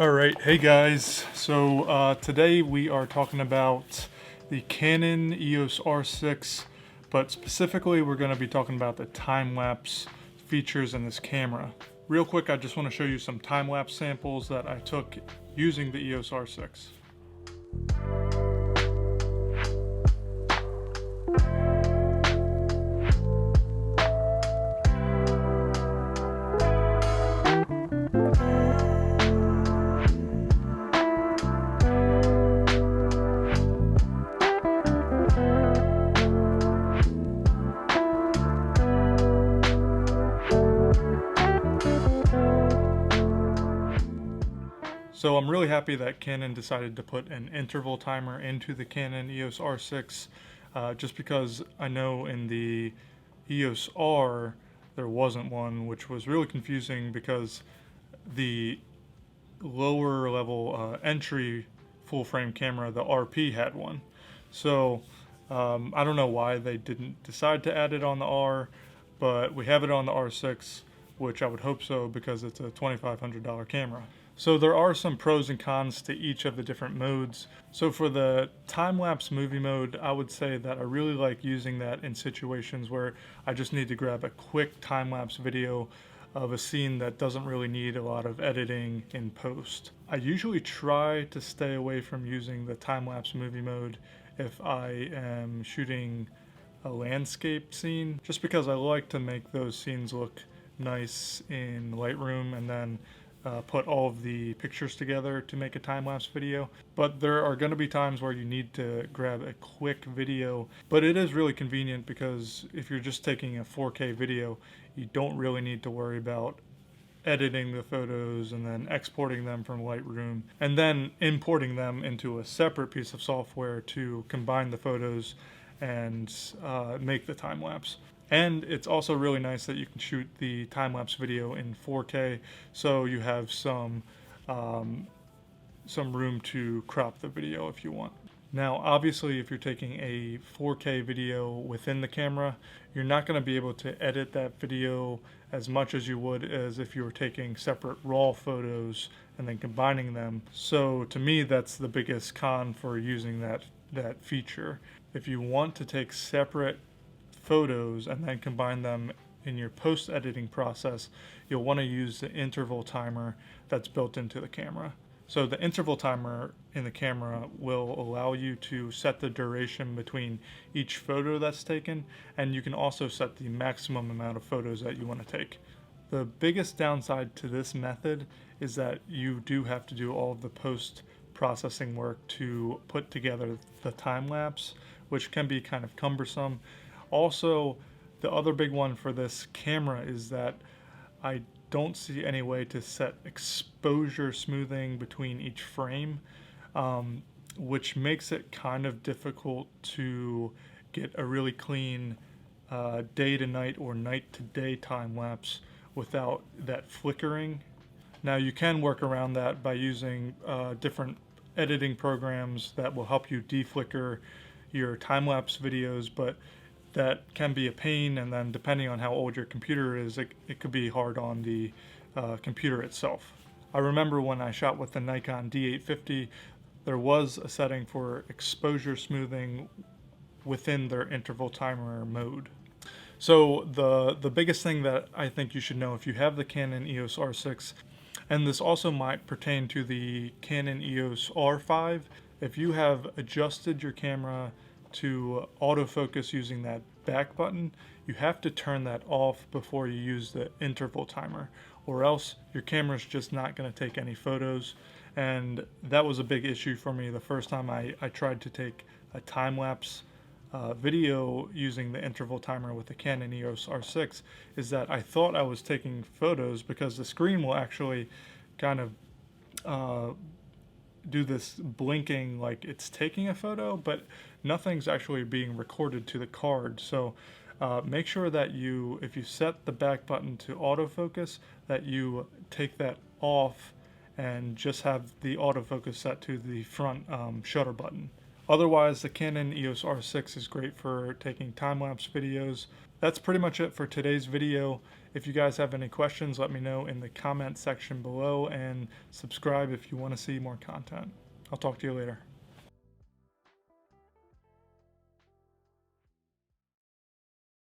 Alright, hey guys. So today we are talking about the Canon EOS R6, but specifically we're going to be talking about the time-lapse features in this camera. Real quick, I just want to show you some time-lapse samples that I took using the EOS R6. So I'm really happy that Canon decided to put an interval timer into the Canon EOS R6, just because I know in the EOS R there wasn't one, which was really confusing because the lower level entry full frame camera, the RP, had one. So I don't know why they didn't decide to add it on the R, but we have it on the R6, which I would hope so because it's a $2,500 camera. So there are some pros and cons to each of the different modes. So for the time-lapse movie mode, I would say that I really like using that in situations where I just need to grab a quick time-lapse video of a scene that doesn't really need a lot of editing in post. I usually try to stay away from using the time-lapse movie mode if I am shooting a landscape scene, just because I like to make those scenes look nice in Lightroom and then put all of the pictures together to make a time-lapse video. But there are going to be times where you need to grab a quick video, but it is really convenient because if you're just taking a 4K video, you don't really need to worry about editing the photos and then exporting them from Lightroom and then importing them into a separate piece of software to combine the photos and make the time lapse. And it's also really nice that you can shoot the time-lapse video in 4K, so you have some room to crop the video if you want. Now, obviously, if you're taking a 4K video within the camera, you're not going to be able to edit that video as much as you would as if you were taking separate RAW photos and then combining them. So to me, that's the biggest con for using that feature. If you want to take separate photos and then combine them in your post-editing process, you'll want to use the interval timer that's built into the camera. So the interval timer in the camera will allow you to set the duration between each photo that's taken, and you can also set the maximum amount of photos that you want to take. The biggest downside to this method is that you do have to do all of the post-processing work to put together the time lapse, which can be kind of cumbersome. Also, the other big one for this camera is that I don't see any way to set exposure smoothing between each frame, which makes it kind of difficult to get a really clean day to night or night to day time lapse without that flickering. Now you can work around that by using different editing programs that will help you deflicker your time lapse videos, but that can be a pain, and then depending on how old your computer is, it could be hard on the computer itself. I remember when I shot with the Nikon D850, there was a setting for exposure smoothing within their interval timer mode. So the biggest thing that I think you should know if you have the Canon EOS R6, and this also might pertain to the Canon EOS R5, if you have adjusted your camera to autofocus using that back button, you have to turn that off before you use the interval timer, or else your camera's just not going to take any photos. And that was a big issue for me the first time I tried to take a time-lapse video using the interval timer with the Canon EOS R6, is that I thought I was taking photos because the screen will actually kind of do this blinking like it's taking a photo, but nothing's actually being recorded to the card. So make sure that if you set the back button to autofocus, that you take that off and just have the autofocus set to the front shutter button. Otherwise, the Canon EOS R6 is great for taking time-lapse videos. that's pretty much it for today's video. If you guys have any questions, let me know in the comment section below, and subscribe if you want to see more content. I'll talk to you later.